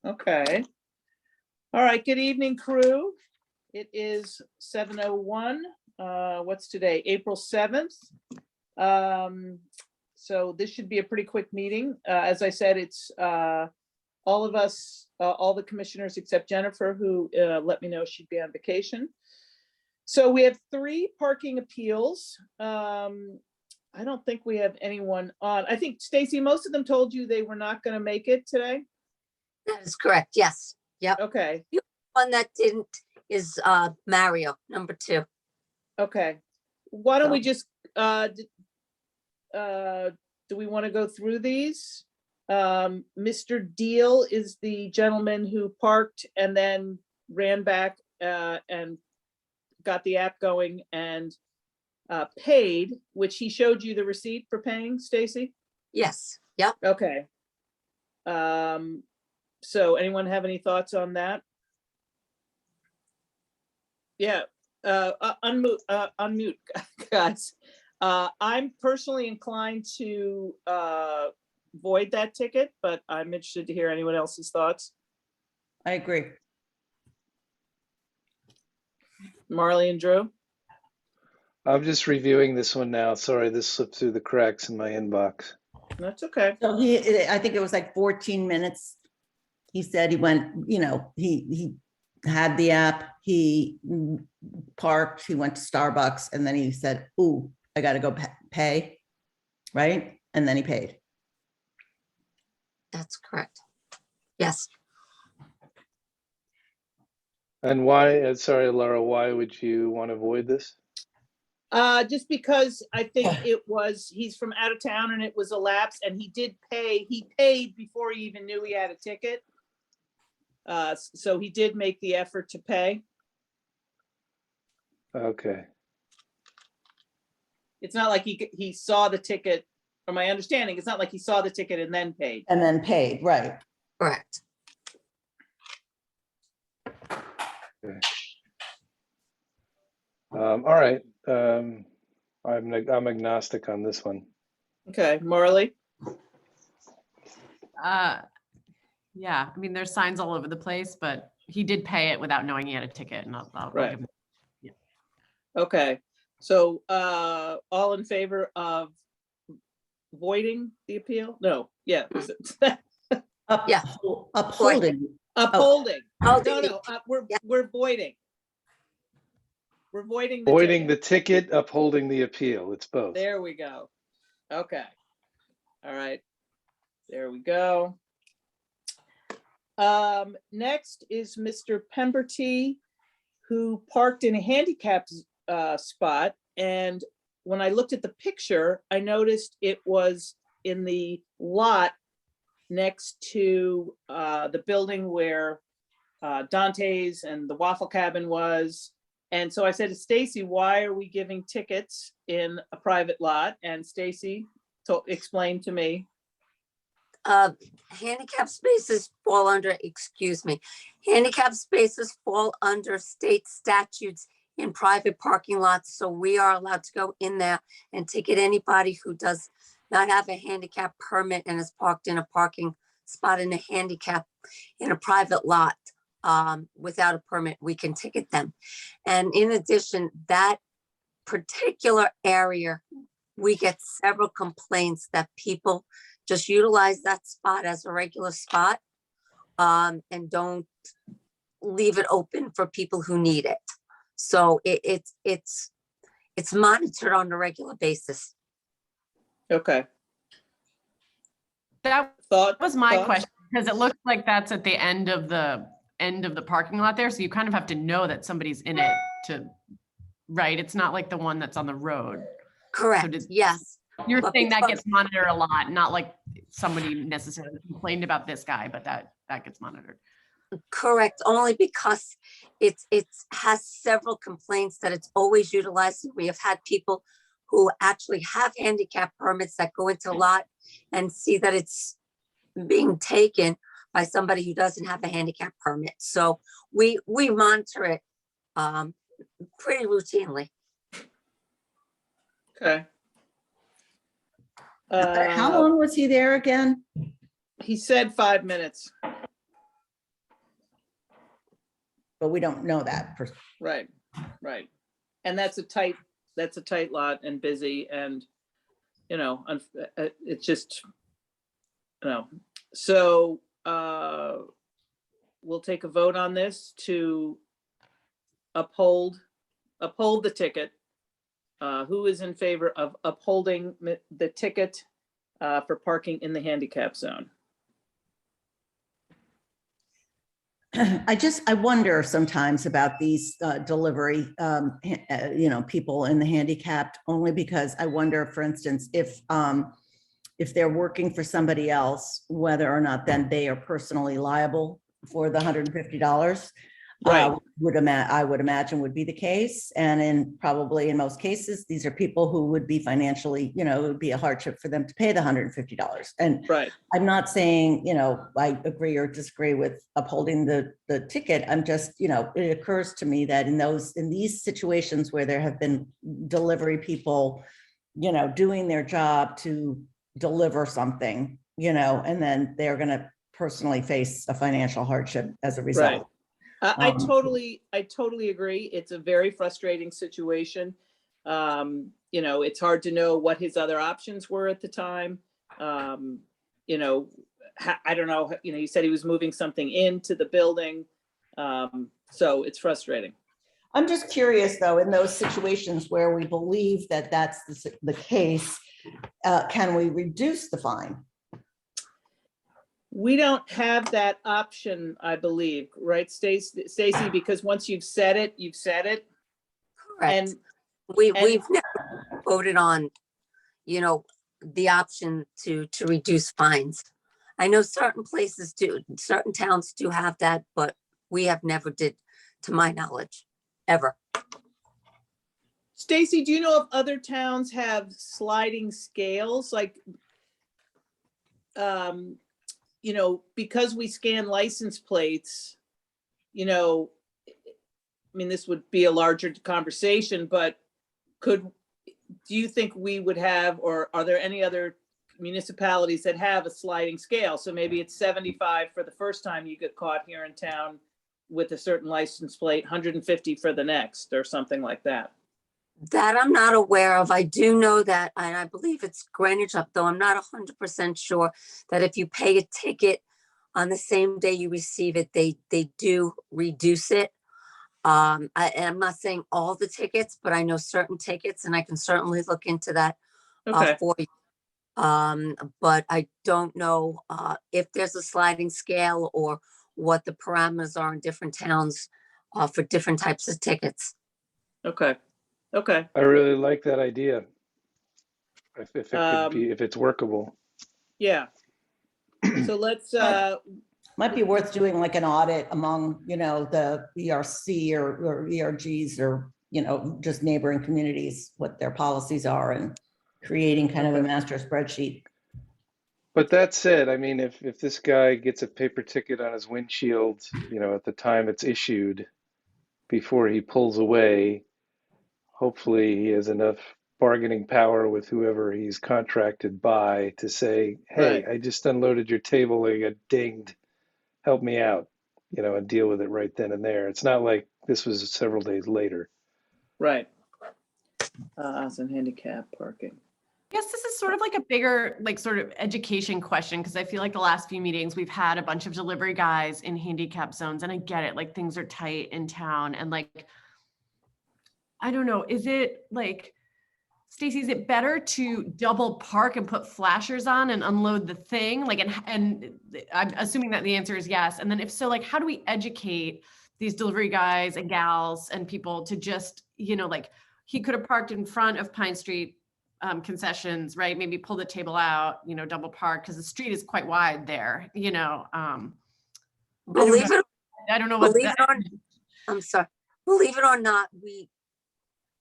Okay. All right. Good evening, crew. It is 7:01. What's today? April 7th. So this should be a pretty quick meeting. As I said, it's all of us, all the commissioners except Jennifer, who let me know she'd be on vacation. So we have 3 parking appeals. I don't think we have anyone on. I think, Stacy, most of them told you they were not going to make it today. That is correct. Yes. Yep. Okay. The one that didn't is Mario, number 2. Okay. Why don't we just do we want to go through these? Mr. Deal is the gentleman who parked and then ran back and got the app going and paid, which he showed you the receipt for paying, Stacy? Yes. Yep. Okay. So anyone have any thoughts on that? Yeah, unmute, guys. I'm personally inclined to void that ticket, but I'm interested to hear anyone else's thoughts. I agree. Marley and Drew? I'm just reviewing this one now. Sorry, this slipped through the cracks in my inbox. That's okay. So I think it was like 14 minutes. He said he went, he had the app, he parked, he went to Starbucks, and then he said, ooh, I got to go pay, right? And then he paid. That's correct. Yes. And why, sorry, Laura, why would you want to avoid this? Just because I think he's from out of town and it was a lapse, and he did pay. He paid before he even knew he had a ticket. So he did make the effort to pay. Okay. It's not like he saw the ticket, from my understanding, it's not like he saw the ticket and then paid. And then paid, right. Correct. Okay. All right. I'm agnostic on this one. Okay, Marley? Yeah, I mean, there's signs all over the place, but he did pay it without knowing he had a ticket, and I'll Right. give him. Okay, so all in favor of voiding the appeal? No, yeah. Yeah. Upholding. Upholding. Oh, No, we're voiding. We're voiding the Voiding ticket. the ticket, upholding the appeal. It's both. There we go. Okay. All right. There we go. Next is Mr. Pemberty, who parked in a handicapped spot. And when I looked at the picture, I noticed it was in the lot next to the building where Dante's and the Waffle Cabin was. And so I said to Stacy, why are we giving tickets in a private lot? And Stacy explained to me. Handicap spaces fall under, handicap spaces fall under state statutes in private parking lots. So we are allowed to go in there and ticket anybody who does not have a handicap permit and is parked in a parking spot in a handicap in a private lot without a permit. We can ticket them. And in addition, that particular area, we get several complaints that people just utilize that spot as a regular spot and don't leave it open for people who need it. So it's monitored on a regular basis. Okay. That was my Thoughts? question, because it looks like that's at the end of the parking lot there. So you kind of have to know that somebody's in it right? It's not like the one that's on the road. Correct. So Yes. You're But saying that because- gets monitored a lot, not like somebody necessarily complained about this guy, but that gets monitored. Correct, only because it has several complaints that it's always utilized. We have had people who actually have handicap permits that go into a lot and see that it's being taken by somebody who doesn't have a handicap permit. So we monitor it pretty routinely. Okay. How long was he there again? He said 5 minutes. But we don't know that. Right, right. And that's a tight lot and busy and, it's just, So we'll take a vote on this to uphold the ticket. Who is in favor of upholding the ticket for parking in the handicap zone? I wonder sometimes about these delivery, people in the handicapped, only because I wonder, for instance, if they're working for somebody else, whether or not then they are personally liable for the $150. Right. I would imagine would be the case. And probably in most cases, these are people who would be financially, it would be a hardship for them to pay the $150. And Right. I'm not saying, I agree or disagree with upholding the ticket. I'm just, it occurs to me that in these situations where there have been delivery people, doing their job to deliver something, and then they're going to personally face a financial hardship as a result. Right. I totally agree. It's a very frustrating situation. It's hard to know what his other options were at the time. I don't know, you said he was moving something into the building. So it's frustrating. I'm just curious, though, in those situations where we believe that that's the case, can we reduce the fine? We don't have that option, I believe, right, Stacy? Because once you've said it, you've said it. Correct. And We've never voted on, the option to reduce fines. I know certain places do, certain towns do have that, but we have never did, to my knowledge, ever. Stacy, do you know if other towns have sliding scales? Like, because we scan license plates, this would be a larger conversation, but do you think we would have, or are there any other municipalities that have a sliding scale? So maybe it's 75 for the first time you get caught here in town with a certain license plate, 150 for the next, or something like that. That I'm not aware of. I do know that, and I believe it's Greenwich up, though I'm not 100% sure, that if you pay a ticket on the same day you receive it, they do reduce it. And I'm not saying all the tickets, but I know certain tickets, and I can certainly look into that Okay. for you. But I don't know if there's a sliding scale or what the parameters are in different towns for different types of tickets. Okay. Okay. I really like that idea. If it could be, if it's workable. Yeah. So let's, Might be worth doing like an audit among, the ERC or ERGs or, just neighboring communities, what their policies are, and creating kind of a master spreadsheet. But that said, if this guy gets a paper ticket on his windshield, at the time it's issued, before he pulls away, hopefully he has enough bargaining power with whoever he's contracted by to say, hey, Right. I just unloaded your table, I got dinged, help me out, and deal with it right then and there. It's not like this was several days later. Right. Some handicap parking. Yes, this is sort of like a bigger, sort of education question, because I feel like the last few meetings we've had a bunch of delivery guys in handicap zones, and I get it, things are tight in town, and I don't know, is it Stacey, is it better to double park and put flashers on and unload the thing? And I'm assuming that the answer is yes. And then if so, how do we educate these delivery guys and gals and people to just, he could have parked in front of Pine Street concessions, right? Maybe pull the table out, double park, because the street is quite wide there, Believe it or not,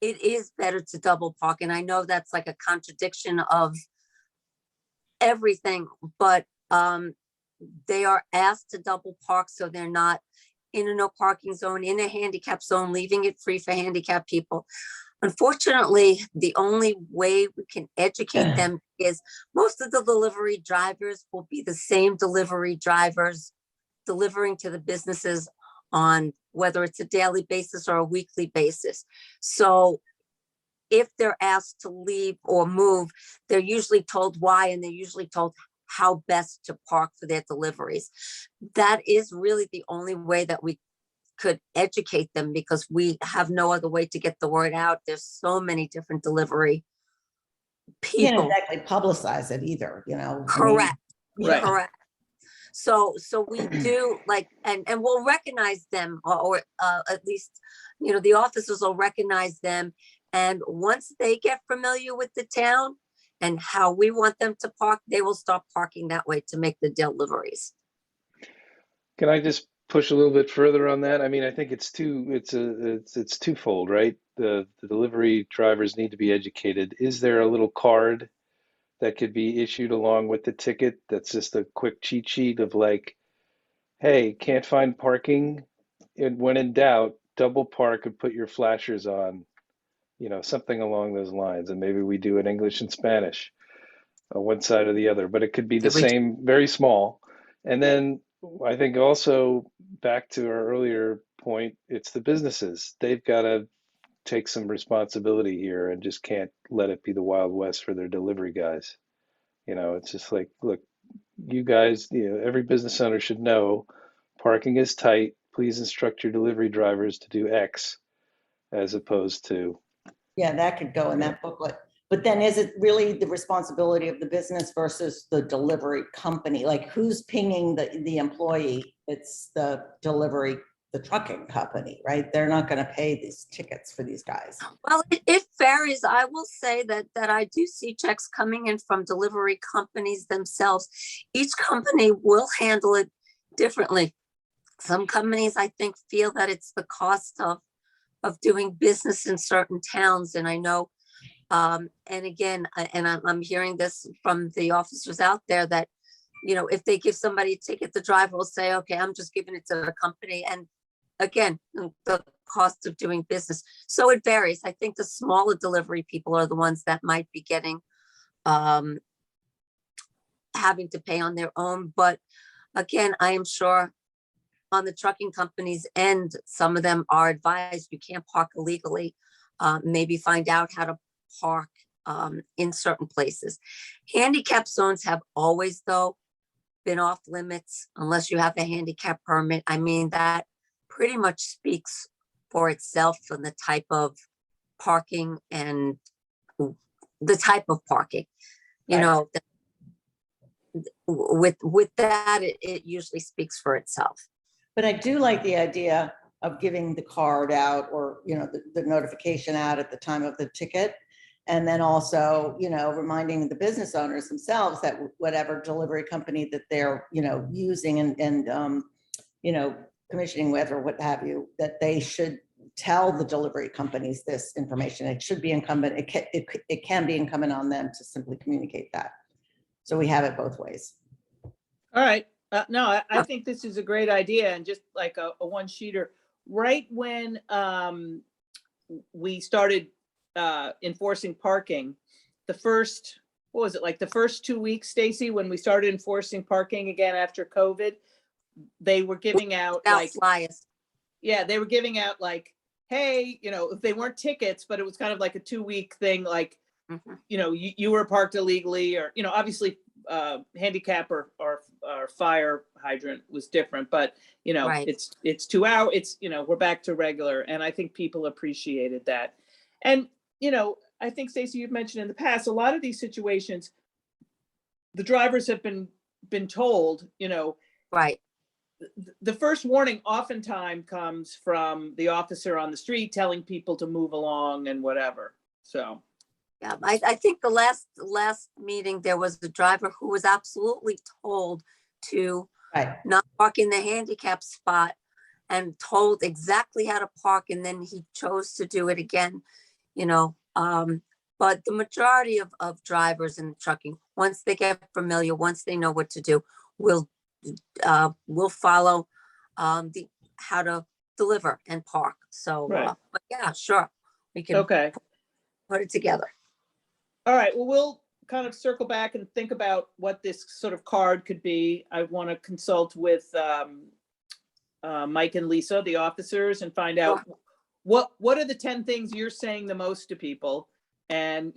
it is better to double park. And I know that's like a contradiction of everything, but they are asked to double park, so they're not in a no parking zone, in a handicap zone, leaving it free for handicapped people. Unfortunately, the only way we can educate them is most of the delivery drivers will be the same delivery drivers delivering to the businesses on whether it's a daily basis or a weekly basis. So if they're asked to leave or move, they're usually told why, and they're usually told how best to park for their deliveries. That is really the only way that we could educate them, because we have no other way to get the word out. There's so many different delivery Can't people. exactly publicize it either, you know. I mean, Correct. Right. Correct. So we do like, and we'll recognize them, or at least, you know, the officers will recognize them. And once they get familiar with the town and how we want them to park, they will start parking that way to make the deliveries. Can I just push a little bit further on that? I mean, I think it's twofold, right? The delivery drivers need to be educated. Is there a little card that could be issued along with the ticket that's just a quick cheat sheet of like, hey, can't find parking, and when in doubt, double park and put your flashers on, you know, something along those lines. And maybe we do it English and Spanish, one side or the other, but it could be the Did we- same, very small. And then I think also back to our earlier point, it's the businesses. They've got to take some responsibility here and just can't let it be the Wild West for their delivery guys. You know, it's just like, look, you guys, you know, every business owner should know parking is tight. Please instruct your delivery drivers to do X, as opposed to, Yeah, that could go in that booklet. But then is it really the responsibility of the business versus the delivery company? Like, who's pinging the employee? It's the delivery, the trucking company, right? They're not going to pay these tickets for these guys. Well, it varies. I will say that I do see checks coming in from delivery companies themselves. Each company will handle it differently. Some companies, I think, feel that it's the cost of doing business in certain towns. And I know, and again, I'm hearing this from the officers out there that, you know, if they give somebody a ticket, the driver will say, okay, I'm just giving it to the company. And again, the cost of doing business. So it varies. I think the smaller delivery people are the ones that might be getting, having to pay on their own. But again, I am sure on the trucking companies end, some of them are advised you can't park illegally. Maybe find out how to park in certain places. Handicap zones have always, though, been off limits unless you have a handicap permit. I mean, that pretty much speaks for itself on the type of parking and the type of parking. You Right. know, with that, it usually speaks for itself. But I do like the idea of giving the card out, or, you know, the notification out at the time of the ticket. And then also, you know, reminding the business owners themselves that whatever delivery company that they're, you know, using and you know, commissioning with or what have you, that they should tell the delivery companies this information. It should be incumbent, it can be incumbent on them to simply communicate that. So we have it both ways. All right. No, I think this is a great idea, and just like a one-sheeter. Right when we started enforcing parking, the first, what was it, like the first 2 weeks, Stacy, when we started enforcing parking again after COVID, they were giving out like, flyers. yeah, they were giving out like, hey, you know, if they weren't tickets, but it was kind of like a 2-week thing, like, you know, you were parked illegally, or, you know, obviously handicap or fire hydrant was different, but, you know, Right. it's 2 hours, it's, you know, we're back to regular. And I think people appreciated that. And, you know, I think, Stacey, you've mentioned in the past, a lot of these situations, the drivers have been told, you know, Right. the first warning oftentimes comes from the officer on the street telling people to move along and whatever. So. Yeah, I think the last meeting, there was the driver who was absolutely told to Right. not park in the handicap spot, and told exactly how to park, and then he chose to do it again, you know. But the majority of drivers in trucking, once they get familiar, once they know what to do, will follow how to deliver and park. So, Right. but yeah, sure, we can Okay. put it together. All right, well, we'll kind of circle back and think about what this sort of card could be. I want to consult with Mike and Lisa, the officers, and find out what are the 10 things you're saying the most to people? And,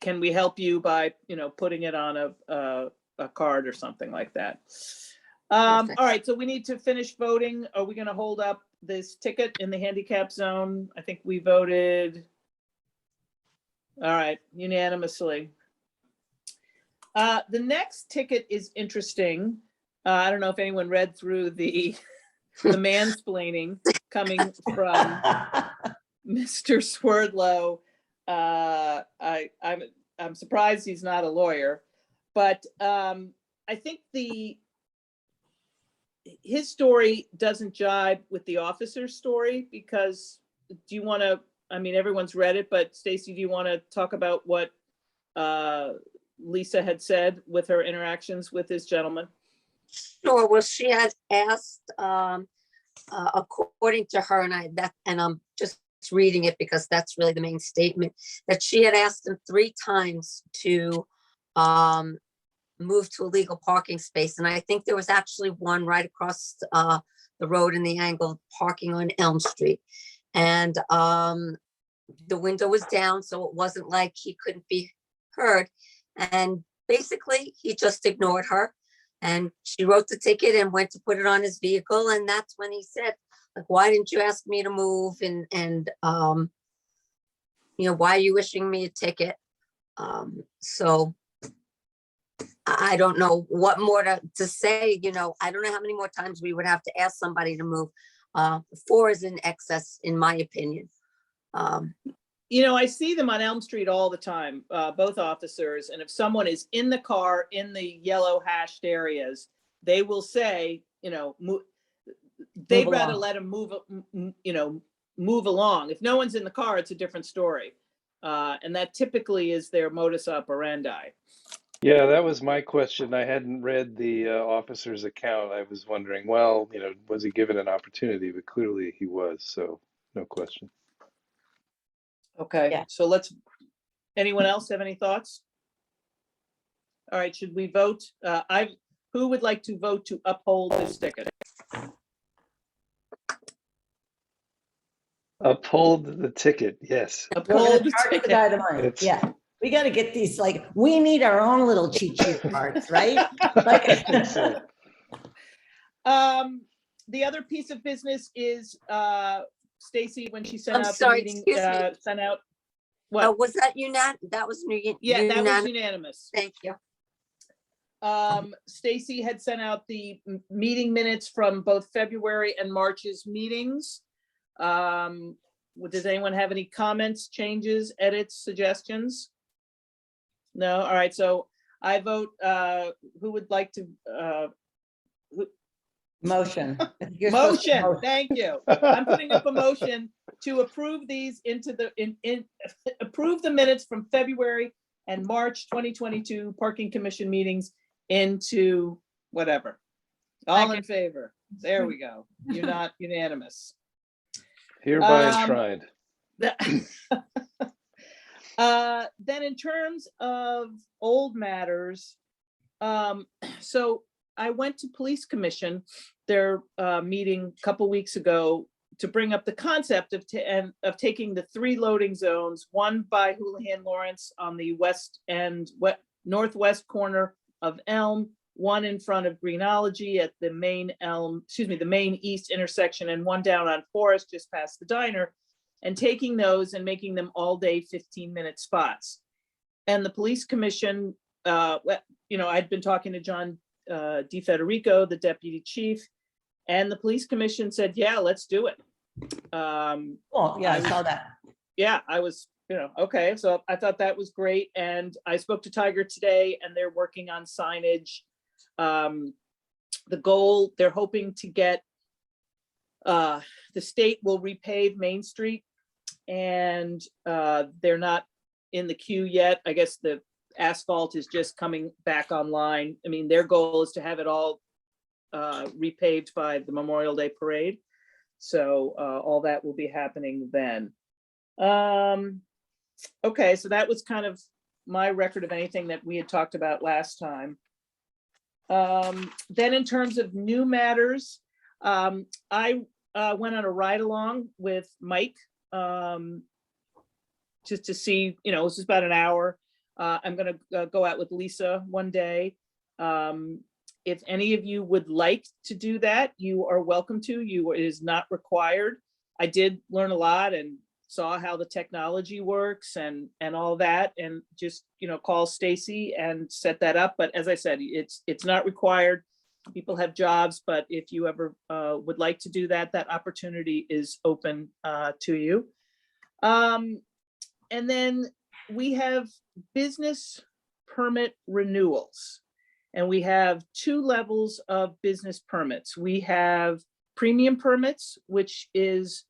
can we help you by, putting it on a card or something like that? All Perfect. right, so we need to finish voting. Are we going to hold up this ticket in the handicap zone? I think we voted. All right, unanimously. The next ticket is interesting. I don't know if anyone read through the mansplaining coming from Mr. Swerdlow. I'm surprised he's not a lawyer, but I think his story doesn't jibe with the officer's story, because do you want to, everyone's read it, but Stacy, do you want to talk about what Lisa had said with her interactions with this gentleman? Sure. Well, she had asked, according to her, and I'm just reading it because that's really the main statement, that she had asked him 3 times to move to a legal parking space. And I think there was actually one right across the road in the angle parking on Elm Street. And the window was down, so it wasn't like he couldn't be heard. And basically, he just ignored her. And she wrote the ticket and went to put it on his vehicle. And that's when he said, like, why didn't you ask me to move? And why are you issuing me a ticket? So I don't know what more to say. I don't know how many more times we would have to ask somebody to move. 4 is in excess, in my opinion. I see them on Elm Street all the time, both officers. And if someone is in the car in the yellow hashed areas, they will say, they'd rather let them move along. If no one's in the car, it's a different story. And that typically is their modus operandi. Yeah, that was my question. I hadn't read the officer's account. I was wondering, well, was he given an opportunity? But clearly he was, so no question. Okay, Yeah. so anyone else have any thoughts? All right, should we vote? Who would like to vote to uphold this ticket? Uphold Uphold the ticket, yes. We're gonna Uphold the charge the ticket. guy the money. It's- Yeah, we got to get these, we need our own little cheat sheet cards, right? I think so. The other piece of business is Stacy, when she sent I'm out the sorry, meeting, excuse me. sent out what? Was that unanimous? That was Yeah, that was unanimous. unanimous. Thank you. Stacy had sent out the meeting minutes from both February and March's meetings. Does anyone have any comments, changes, edits, suggestions? No, all right, so I vote, who would like to, Motion. You're supposed to motion, thank you. I'm putting up a motion to approve these approve the minutes from February and March 2022 Parking Commission meetings into whatever. All in favor? There we go. You're not unanimous. Hereby enshrined. Then in terms of old matters, so I went to Police Commission, their meeting a couple weeks ago, to bring up the concept of taking the 3 loading zones, one by Houlihan Lawrence on the west end, northwest corner of Elm, one in front of Greenology at the main east intersection, and one down on Forest just past the diner, and taking those and making them all day 15-minute spots. And the Police Commission, I'd been talking to John DeFederico, the deputy chief, and the Police Commission said, yeah, let's do it. Oh, yeah, I saw that. Yeah, I was, okay. So I thought that was great. And I spoke to Tiger today, and they're working on signage. The goal, they're hoping to get, the state will repave Main Street, and they're not in the queue yet. I guess the asphalt is just coming back online. I mean, their goal is to have it all repaved by the Memorial Day parade. So all that will be happening then. Okay, so that was kind of my record of anything that we had talked about last time. Then in terms of new matters, I went on a ride along with Mike, just to see, you know, this is about an hour. I'm gonna go out with Lisa one day. If any of you would like to do that, you are welcome to. It is not required. I did learn a lot and saw how the technology works and all that, and just, you know, call Stacy and set that up. But as I said, it's not required. People have jobs, but if you ever would like to do that, that opportunity is open to you. And then we have business permit renewals. And we have two levels of business permits. We have premium permits, which is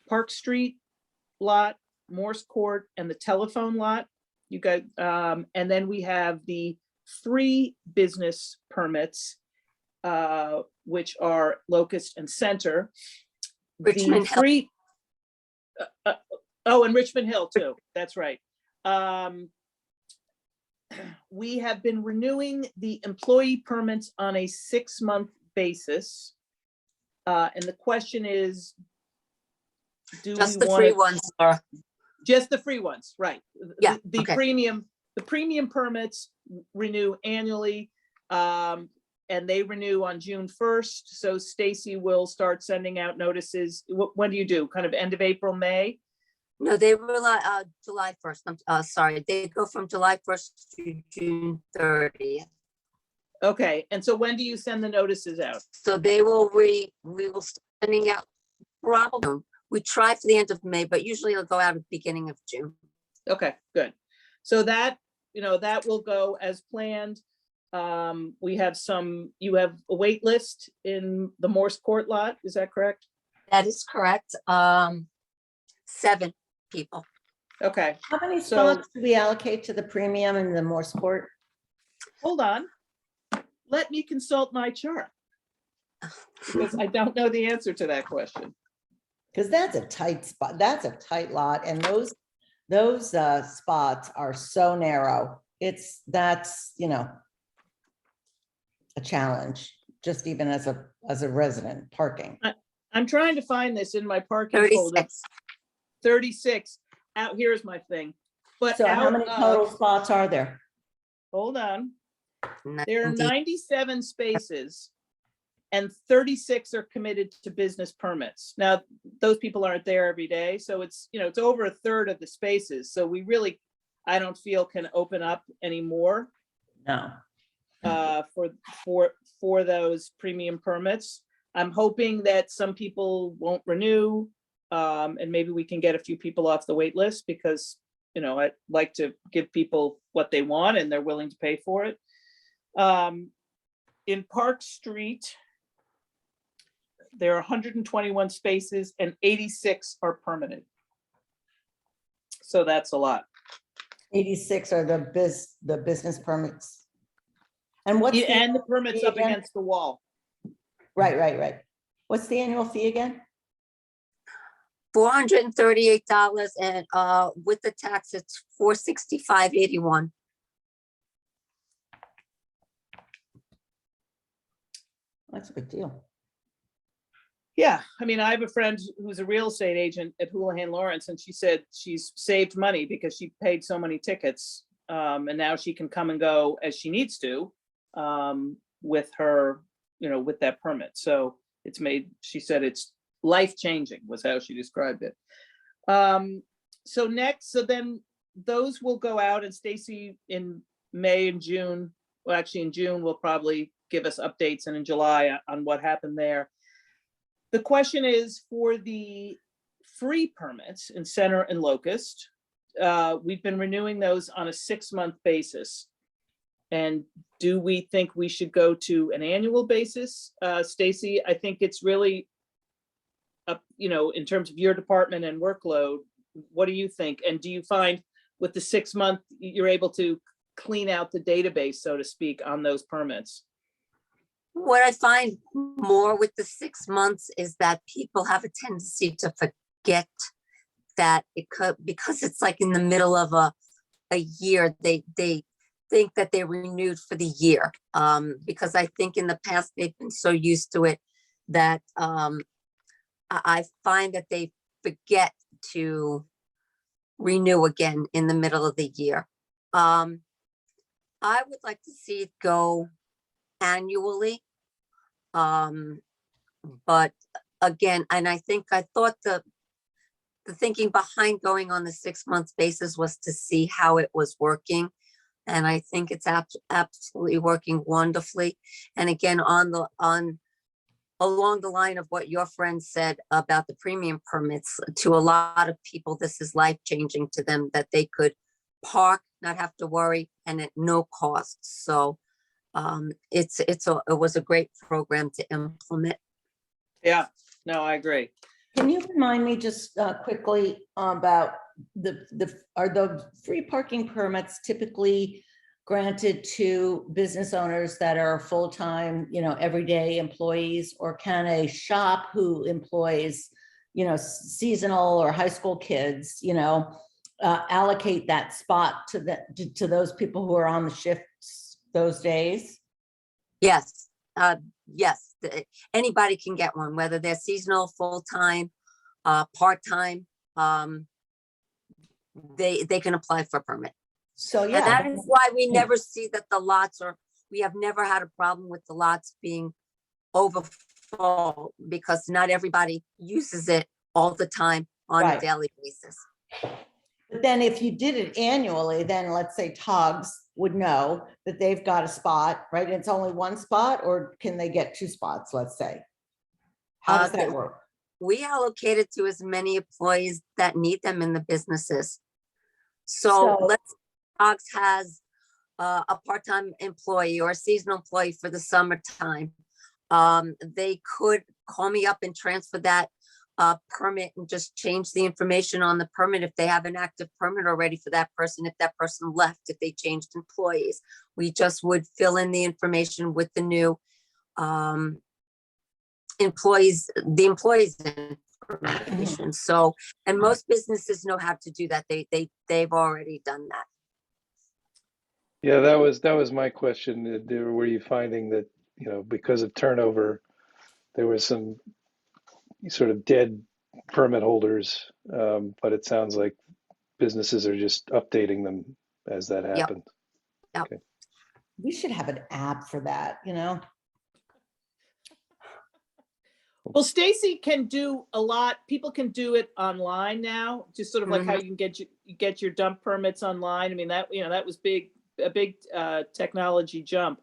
Park Street lot, Morse Court, and the telephone lot. You got, and then we have the free business permits, which are Locust and Center. Richmond The Hill. free, oh, and Richmond Hill too. That's right. We have been renewing the employee permits on a 6-month basis. And the question is, do we Just the want free to? ones, Laura. Just the free ones, right. Yeah, The okay. premium permits renew annually. And they renew on June 1st. So Stacy will start sending out notices. When do you do? Kind of end of April, May? No, they were July 1st. I'm sorry. They go from July 1st to June 30th. Okay, and so when do you send the notices out? So we will start sending out probably, we try for the end of May, but usually it'll go out at the beginning of June. Okay, good. So that, you know, that will go as planned. We have you have a wait list in the Morse Court lot, is that correct? That is correct. 7 people. Okay, How many So- spots do we allocate to the premium and the Morse Court? hold on. Let me consult my chart, because I don't know the answer to that question. Because that's a tight spot. That's a tight lot. And those spots are so narrow. That's, you know, a challenge, just even as a resident parking. I'm trying to find this in my parking folder. 36. 36, out, here's my thing. But So how out many of- total spots are there? hold on. There are 90. 97 spaces and 36 are committed to business permits. Now, those people aren't there every day, so it's, you know, it's over a third of the spaces. So we really, I don't feel can open up anymore No. for those premium permits. I'm hoping that some people won't renew, and maybe we can get a few people off the wait list, because, you know, I'd like to give people what they want and they're willing to pay for it. In Park Street, there are 121 spaces and 86 are permanent. So that's a lot. 86 are the business permits. And what's Yeah, the and the annual permits fee up again? against the wall. Right. What's the annual fee again? $438, and with the tax, it's $465.81. That's a good deal. Yeah, I mean, I have a friend who's a real estate agent at Houlihan Lawrence, and she said she's saved money because she paid so many tickets. And now she can come and go as she needs to, with her, you know, with that permit. So it's made, she said it's life-changing was how she described it. So then those will go out, and Stacy in May and June, well, actually in June, will probably give us updates, and in July on what happened there. The question is for the free permits in Center and Locust. We've been renewing those on a 6-month basis. And do we think we should go to an annual basis? Stacy, I think it's really up, you know, in terms of your department and workload, what do you think? And do you find with the 6-month, you're able to clean out the database, so to speak, on those permits? What I find more with the 6 months is that people have a tendency to forget that it could, because it's like in the middle of a year, they think that they renewed for the year. Because I think in the past, they've been so used to it that I find that they forget to renew again in the middle of the year. I would like to see it go annually. But again, and I thought the thinking behind going on the 6-month basis was to see how it was working. And I think it's absolutely working wonderfully. And again, along the line of what your friend said about the premium permits, to a lot of people, this is life-changing to them, that they could park, not have to worry, and at no cost. So it was a great program to implement. Yeah, no, I agree. Can you remind me just quickly about are the free parking permits typically granted to business owners that are full-time, everyday employees, or can a shop who employs, seasonal or high school kids, allocate that spot to those people who are on the shifts those days? Yes, yes, anybody can get one, whether they're seasonal, full-time, part-time. They can apply for a permit. So, And yeah. that is why we never see that the lots we have never had a problem with the lots being overfull, because not everybody uses it all the time on a Right. daily basis. But then if you did it annually, then let's say Togs would know that they've got a spot, right? It's only one spot, or can they get 2 spots, let's say? How does that work? We allocate it to as many employees that need them in the businesses. So So- let's, Ox has a part-time employee or a seasonal employee for the summertime. They could call me up and transfer that permit and just change the information on the permit if they have an active permit already for that person. If that person left, if they changed employees, we just would fill in the information with the new employees, the employees information. So, and most businesses know how to do that. They've already done that. Yeah, that was my question. Were you finding that, because of turnover, there was some sort of dead permit holders, but it sounds like businesses are just updating them as that happens. Yep. Okay. We should have an app for that, Well, Stacy can do a lot. People can do it online now, just sort of like how you can get your dump permits online. I mean, that was a big technology jump.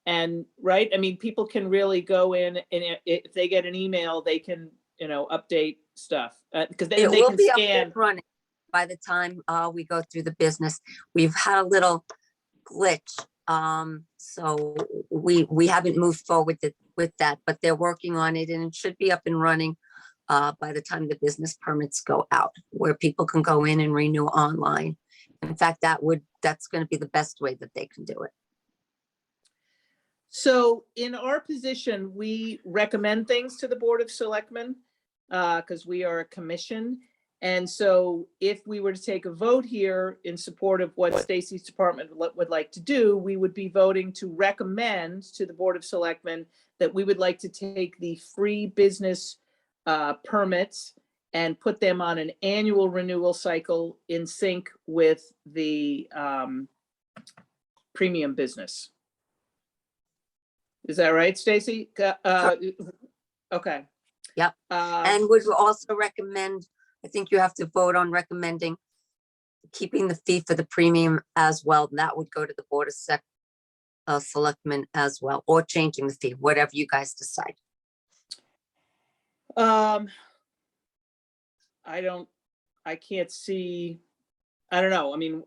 And right, I mean, people can really go in, and if they get an email, they can update stuff, because then It they will can be up scan. and running by the time we go through the business. We've had a little glitch, so we haven't moved forward with that, but they're working on it, and it should be up and running by the time the business permits go out, where people can go in and renew online. In fact, that's going to be the best way that they can do it. So in our position, we recommend things to the Board of Selectmen because we are a commission. And so if we were to take a vote here in support of what Stacy's department would like to do, we would be voting to recommend to the Board of Selectmen that we would like to take the free business permits and put them on an annual renewal cycle in sync with the premium business. Is that right, Stacy? Okay. Yep. And would also recommend, I think you have to vote on recommending keeping the fee for the premium as well. That would go to the Board of Selectmen as well, or changing the fee, whatever you guys decide. I can't see, I don't know. I mean,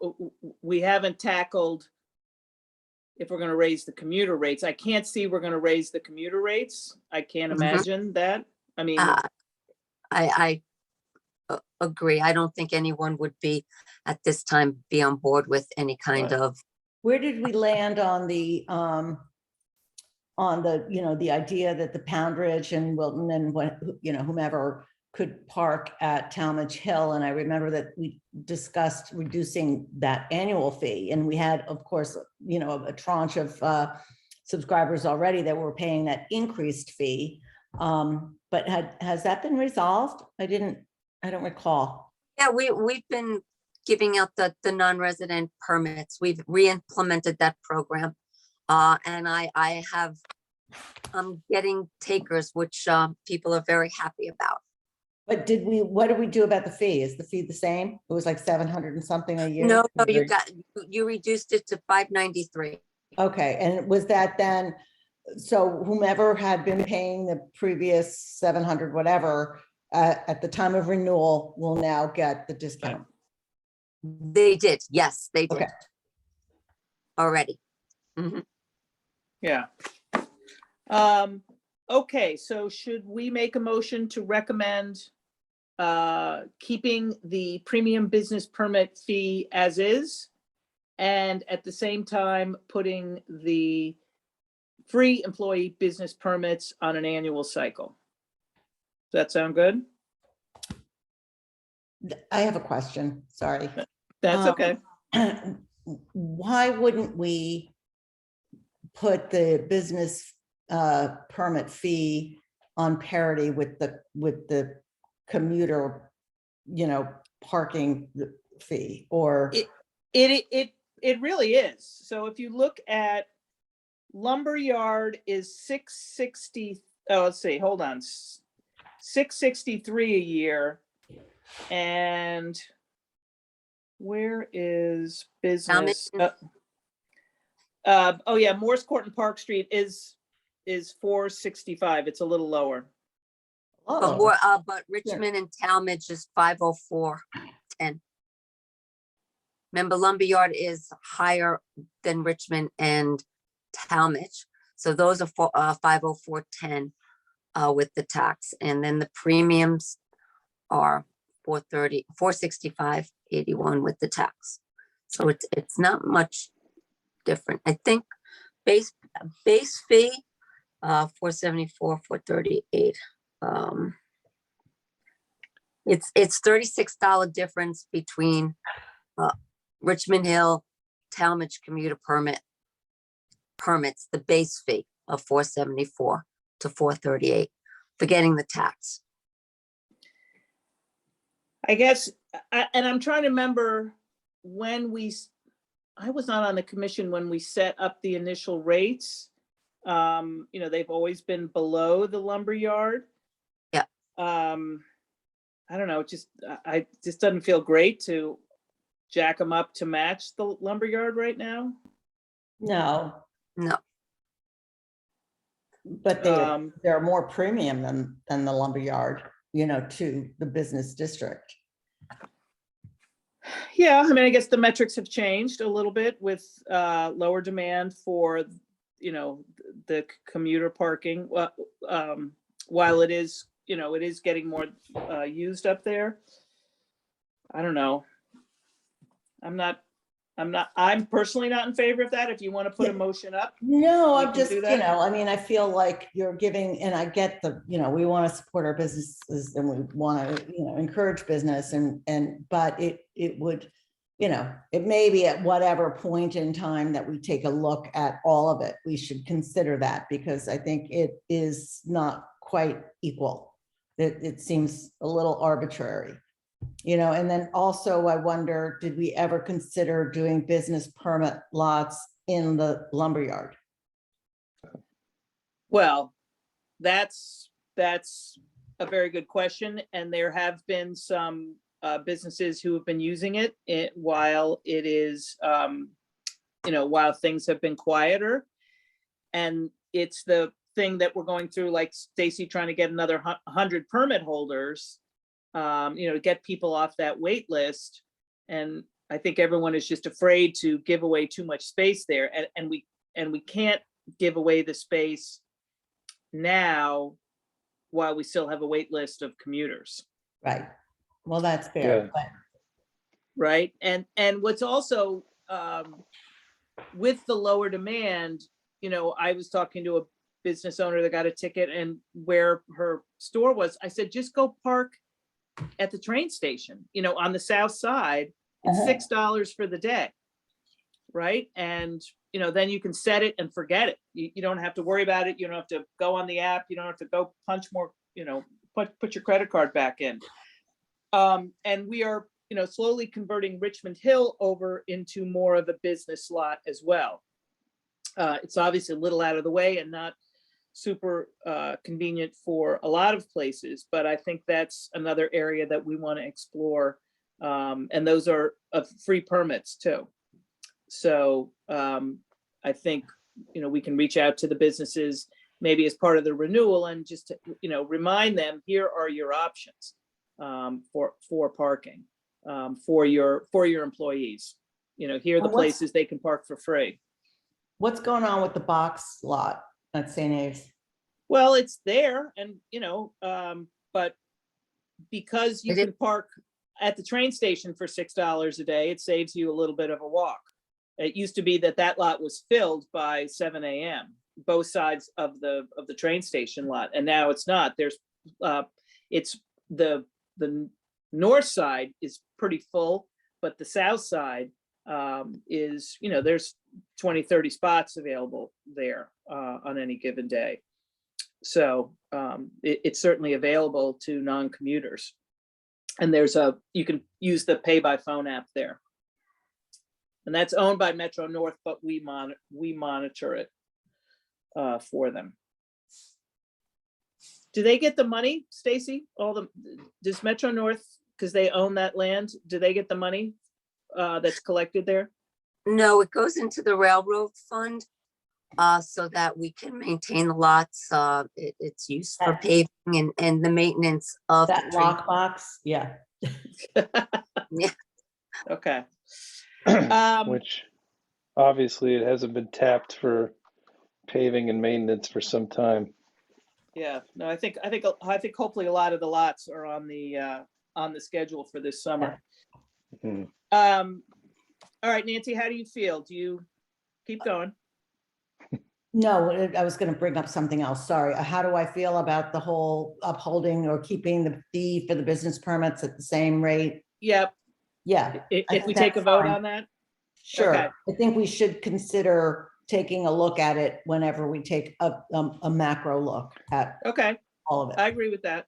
we haven't tackled if we're going to raise the commuter rates. I can't see we're going to raise the commuter rates. I can't imagine that. I mean, I agree. I don't think anyone would be at this time be on board with any kind of. Where did we land on the the idea that the Poundridge and Wilton and whomever could park at Talmadge Hill. And I remember that we discussed reducing that annual fee. And we had, of course, you know, a tranche of subscribers already that were paying that increased fee. But has that been resolved? I don't recall. Yeah, we've been giving out the non-resident permits. We've re-implemented that program. And I'm getting takers, which people are very happy about. But what did we do about the fee? Is the fee the same? It was like 700 and something a year? No, you reduced it to $593. Okay, and was that then, so whomever had been paying the previous 700, whatever, at the time of renewal will now get the discount? They did, yes, they did. Okay. Already. Mhm. Yeah. Okay, so should we make a motion to recommend keeping the premium business permit fee as is, and at the same time putting the free employee business permits on an annual cycle? Does that sound good? I have a question, sorry. That's okay. Why wouldn't we put the business permit fee on parity with the commuter, you know, parking fee? Or It really is. So if you look at lumberyard is 660, oh, let's see, hold on. 663 a year. And where is business? Oh yeah, Morse Court and Park Street is 465. It's a little lower. But Richmond and Talmadge is 504.10. Remember, lumberyard is higher than Richmond and Talmadge. So those are 504.10 with the tax. And then the premiums are 465.81 with the tax. So it's not much different. I think base fee 474, 438. It's $36 difference between Richmond Hill, Talmadge commuter permits, the base fee of 474 to 438, forgetting the tax. I guess, and I'm trying to remember when I was not on the commission when we set up the initial rates. You know, they've always been below the lumberyard. Yeah. I don't know, it just doesn't feel great to jack them up to match the lumberyard right now. no, but they're more premium than the lumberyard, you know, to the business district. Yeah, I mean, I guess the metrics have changed a little bit with lower demand for, you know, the commuter parking. While it is, you know, it is getting more used up there. I don't know. I'm personally not in favor of that. If you want to put a motion up. No, we I'm can just, do you that. know, I mean, I feel like you're giving, and I get you know, we want to support our businesses and we want to, you know, encourage business but it would, you know, it may be at whatever point in time that we take a look at all of it, we should consider that, because I think it is not quite equal. It seems a little arbitrary. You know, and then also I wonder, did we ever consider doing business permit lots in the lumberyard? Well, that's a very good question. And there have been some businesses who have been using it while it is, you know, while things have been quieter. And it's the thing that we're going through, like Stacy trying to get another 100 permit holders, you know, to get people off that wait list. And I think everyone is just afraid to give away too much space there. And we can't give away the space now while we still have a wait list of commuters. Right. Well, that's fair. Yeah. But Right. And what's also with the lower demand, you know, I was talking to a business owner that got a ticket, and where her store was, I said, just go park at the train station, on the south side. It's $6 for the day. Right. And, then you can set it and forget it. You don't have to worry about it. You don't have to go on the app. You don't have to go punch more, put your credit card back in. And we are, slowly converting Richmond Hill over into more of a business lot as well. It's obviously a little out of the way and not super convenient for a lot of places, but I think that's another area that we want to explore. And those are free permits too. So I think, we can reach out to the businesses maybe as part of the renewal and just, remind them, here are your options for parking for your employees. Here are the places they can park for free. What's going on with the box lot at St. A's? Well, it's there and, but because you can park at the train station for $6 a day, it saves you a little bit of a walk. It used to be that lot was filled by 7 a.m., both sides of the train station lot. And now it's not. There's, it's the north side is pretty full, but the south side is, there's 20, 30 spots available there on any given day. So it's certainly available to non-commuters. And you can use the pay by phone app there. And that's owned by Metro North, but we monitor it for them. Do they get the money, Stacy? Does Metro North, because they own that land, do they get the money that's collected there? No, it goes into the railroad fund so that we can maintain the lots. It's used for paving and the maintenance of That lockbox. Yeah. Yeah. Okay. Which obviously it hasn't been tapped for paving and maintenance for some time. Yeah, no, I think hopefully a lot of the lots are on the schedule for this summer. Mm-hmm. All right, Nancy, how do you feel? Do you keep going? No, I was going to bring up something else. Sorry. How do I feel about the whole upholding or keeping the fee for the business permits at the same rate? Yep. Yeah. If we take a vote on that? Sure. Okay. I think we should consider taking a look at it whenever we take a macro look at Okay, all of it. I agree with that.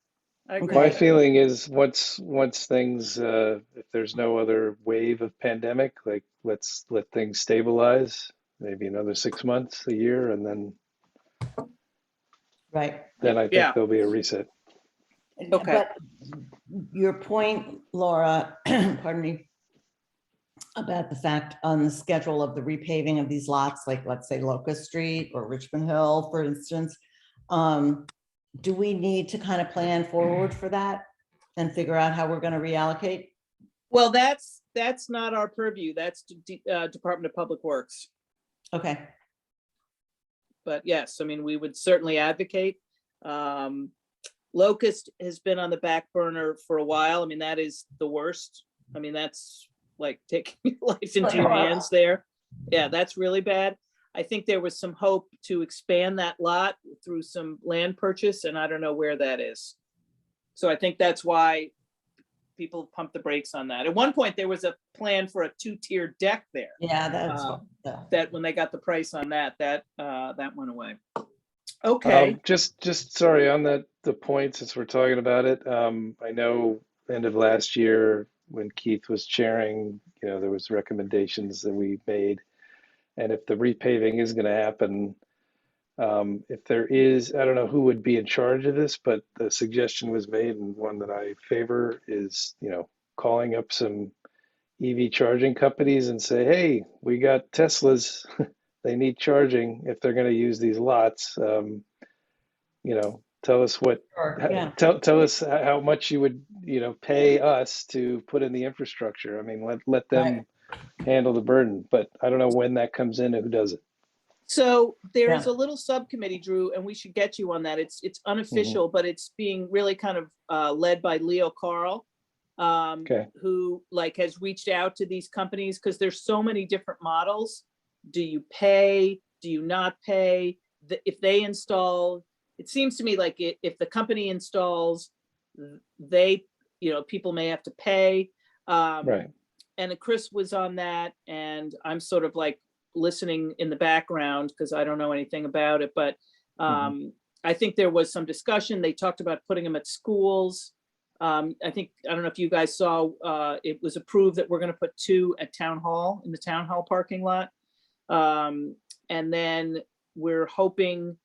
I agree. My Okay. feeling is once things, if there's no other wave of pandemic, like let's let things stabilize, maybe another 6 months, a year, and then Right. I think Yeah. there'll be a reset. Okay. But your point, Laura, pardon me, about the fact on the schedule of the repaving of these lots, like let's say Locust Street or Richmond Hill, for instance, do we need to kind of plan forward for that and figure out how we're going to reallocate? Well, that's not our purview. That's Department of Public Works. Okay. But yes, I mean, we would certainly advocate. Locust has been on the back burner for a while. I mean, that is the worst. I mean, that's like taking your life into your hands there. Yeah, that's really bad. I think there was some hope to expand that lot through some land purchase, and I don't know where that is. So I think that's why people pumped the brakes on that. At one point, there was a plan for a 2-tier deck there. Yeah, that's That when they got the price on that went away. Okay. Just sorry on the point, since we're talking about it. I know end of last year when Keith was chairing, there was recommendations that we made. And if the repaving is going to happen, if there is, I don't know who would be in charge of this, but the suggestion was made, and one that I favor is, calling up some EV charging companies and say, hey, we got Teslas, they need charging if they're going to use these lots. Tell us what, yeah. tell us how much you would, pay us to put in the infrastructure. I mean, let them handle the burden, but I don't know when that comes in and who does it. So there is a little subcommittee, Drew, and we should get you on that. It's unofficial, but it's being really kind of led by Leo Carl, who has reached out to these companies because there's so many different models. Do you pay? Do you not pay? if they install, it seems to me like if the company installs, they, people may have to pay. Right. And Chris was on that, and I'm sort of like listening in the background because I don't know anything about it, but I think there was some discussion. They talked about putting them at schools. I don't know if you guys saw, it was approved that we're going to put 2 at Town Hall, in the Town Hall parking lot. And then we're hoping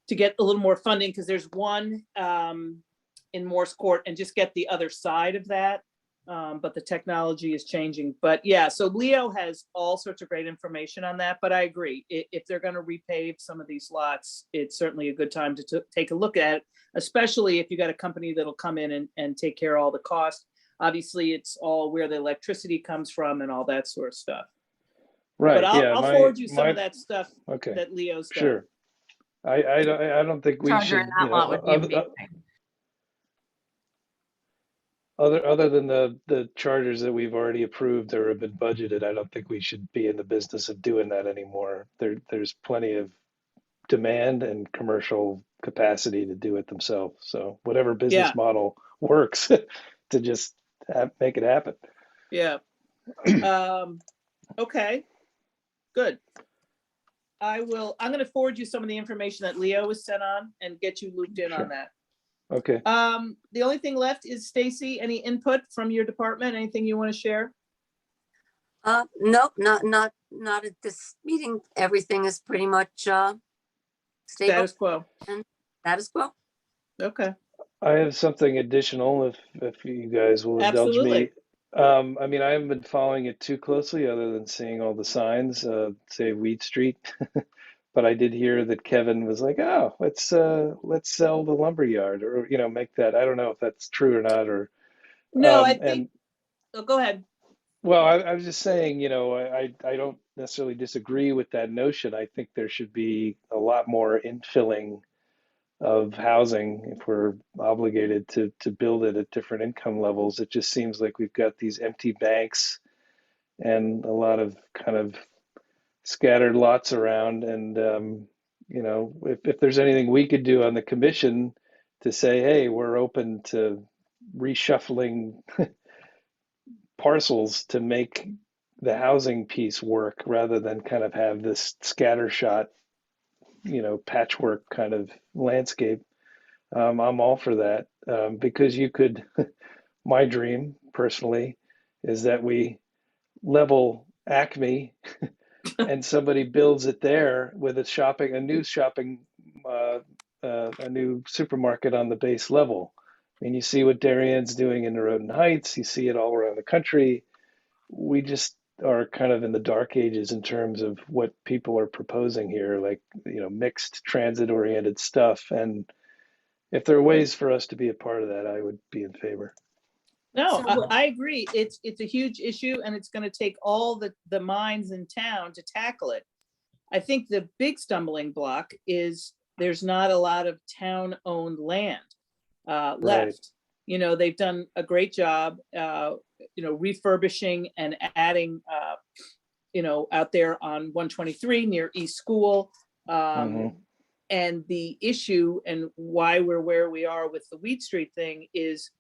to get a little more funding because there's one in Morse Court, and just get the other side of that. But the technology is changing. But yeah, so Leo has all sorts of great information on that. But I agree, if they're going to repave some of these lots, it's certainly a good time to take a look at it, especially if you got a company that'll come in and take care of all the costs. Obviously, it's all where the electricity comes from and all that sort of stuff. Right. But I'll, yeah. I'll forward you some of that stuff Okay. that Leo's done. Sure. I don't think we Charger should, in that lot would be amazing. other than the chargers that we've already approved or have been budgeted, I don't think we should be in the business of doing that anymore. There's plenty of demand and commercial capacity to do it themselves. So whatever business Yeah. model works to just make it happen. Yeah. Okay, good. I'm going to forward you some of the information that Leo was sent on and get you looped in Sure. on that. Okay. The only thing left is Stacy, any input from your department? Anything you want to share? Nope, not at this meeting. Everything is pretty much stable. Status quo. Status quo. Okay. I have something additional if you guys will indulge me. Absolutely. I mean, I haven't been following it too closely other than seeing all the signs, say Weed Street. But I did hear that Kevin was like, "Oh, let's sell the lumberyard, or make that." I don't know if that's true or not, or No, I and think, oh, go ahead. well, I was just saying, I don't necessarily disagree with that notion. I think there should be a lot more infilling of housing if we're obligated to build it at different income levels. It just seems like we've got these empty banks and a lot of kind of scattered lots around. And if there's anything we could do on the commission to say, hey, we're open to reshuffling parcels to make the housing piece work rather than kind of have this scattershot, patchwork kind of landscape. I'm all for that, because you could, my dream personally is that we level Acme and somebody builds it there with a new supermarket on the base level. I mean, you see what Darienne's doing in Norotan Heights, you see it all around the country. We just are kind of in the dark ages in terms of what people are proposing here, like, mixed transit oriented stuff. And if there are ways for us to be a part of that, I would be in favor. No, So I agree. It's a huge issue, and it's going to take all the minds in town to tackle it. I think the big stumbling block is there's not a lot of town-owned land left. Right. They've done a great job, refurbishing and adding, out there on 123 near East School. And the issue and why we're where we are with the Weed Street thing is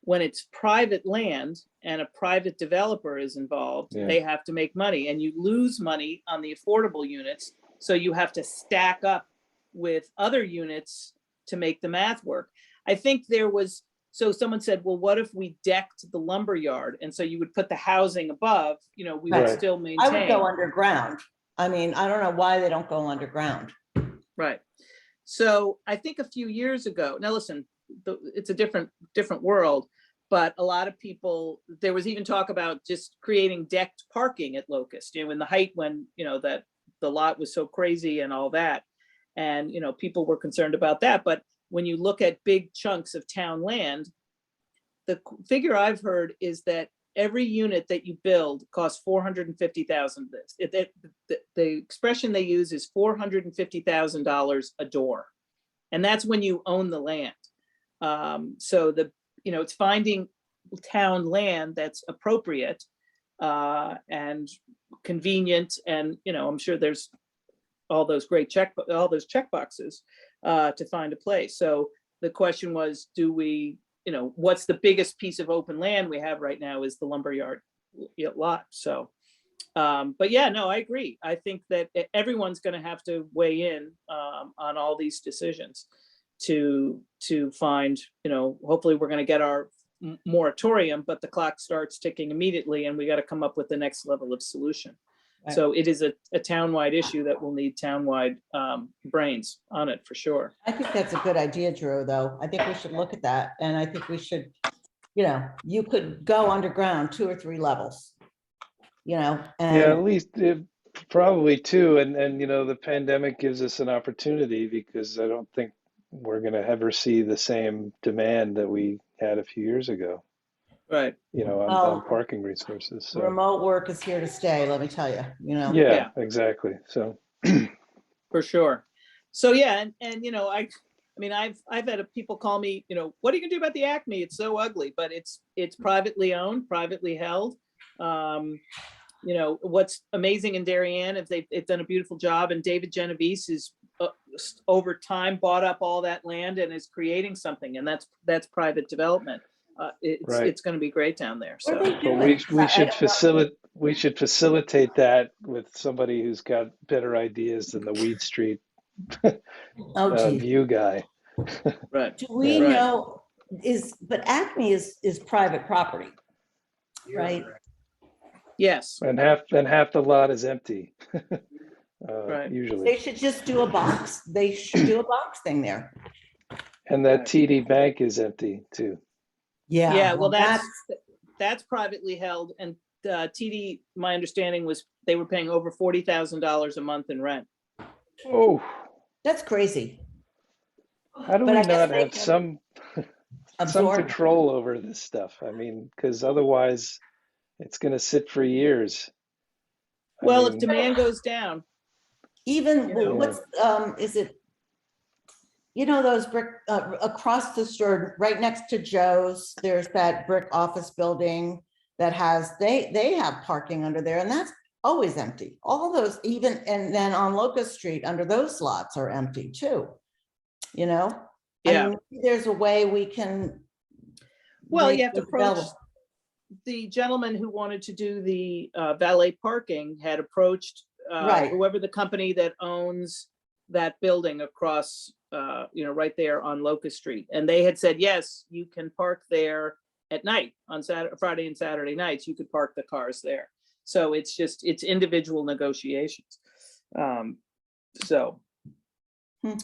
when it's private land and a private developer is involved, Yeah. they have to make money, and you lose money on the affordable units. So you have to stack up with other units to make the math work. I think so someone said, well, what if we decked the lumberyard? And so you would put the housing above, we would Right. still I maintain. would go underground. I mean, I don't know why they don't go underground. Right. So I think a few years ago, now listen, it's a different world, but a lot of people, there was even talk about just creating decked parking at Locust, in the height when, that the lot was so crazy and all that. And, people were concerned about that. But when you look at big chunks of town land, the figure I've heard is that every unit that you build costs $450,000. The expression they use is $450,000 a door. And that's when you own the land. So it's finding town land that's appropriate and convenient. And, I'm sure there's all those check boxes to find a place. So the question was, do we, what's the biggest piece of open land we have right now is the lumberyard lot. So, but yeah, no, I agree. I think that everyone's going to have to weigh in on all these decisions to find, hopefully we're going to get our moratorium, but the clock starts ticking immediately and we got to come up with the next level of solution. Right. So it is a townwide issue that will need townwide brains on it for sure. I think that's a good idea, Drew, though. I think we should look at that. And I think we should, you could go underground 2 or 3 levels, Yeah, and at least probably 2. And the pandemic gives us an opportunity because I don't think we're going to ever see the same demand that we had a few years ago, Right. on parking resources. So remote work is here to stay, let me tell you, yeah, Yeah. exactly. So For sure. So yeah, and I mean, I've had people call me, what are you gonna do about the Acme? It's so ugly, but it's privately owned, privately held. What's amazing in Darien is they've done a beautiful job, and David Genovese is over time bought up all that land and is creating something, and that's private development. Right. It's going to be great down there. What So are they but doing? we should facilitate that with somebody who's got better ideas than the Weed Street Oh, geez. view guy. right. Do we Right. know, but Acme is private property, right? Yes. And half the lot is empty. Right. Usually. They should just do a box. They should do a box thing there. And that Right. TD Bank is empty too. Yeah. Well, that's privately held, and TD, my understanding was they were paying over $40,000 a month in rent. Oh, That's crazy. how do But we I guess not they have can some absorb. control over this stuff? I mean, because otherwise it's going to sit for years. Well, if demand goes down. Even, You well, know. what's, is it, those brick, across the street, right next to Joe's, there's that brick office building that has, they have parking under there, and that's always empty. All those, even, and then on Locust Street, under those lots are empty too, Yeah. I mean, there's a way we can. Well, make you have to it approach develop. the gentleman who wanted to do the valet parking had approached Right. whoever the company that owns that building across, right there on Locust Street. And they had said, yes, you can park there at night on Friday and Saturday nights. You could park the cars there. So it's individual negotiations.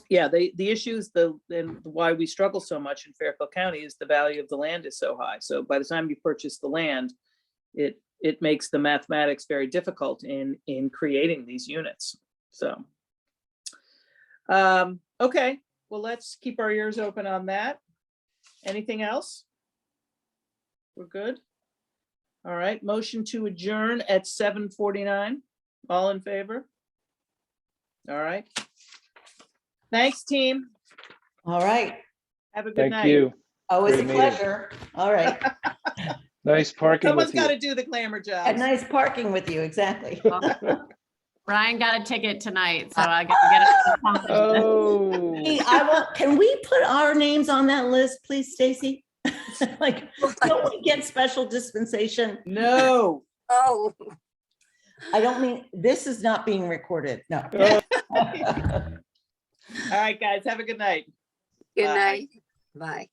Yeah, the issues, and why we struggle so much in Fairfield County is the value of the land is so high. So by the time you purchase the land, it makes the mathematics very difficult in creating these units. So, okay, well, let's keep our ears open on that. Anything else? We're good. All right, motion to adjourn at 7:49. All in favor? All right. Thanks, team. All right. Have a good Thank night. you. Always a Great meeting. pleasure. All right. Nice parking Someone's with you. got to do the glamour And jobs. nice parking with you, exactly. Brian got a ticket tonight, so I got to get it. Oh, Hey, can we put our names on that list, please, Stacy? Like, don't we get special dispensation? No. Oh, I don't mean, this is not being recorded, no. All right, guys, have a good night. good Bye. night. Bye.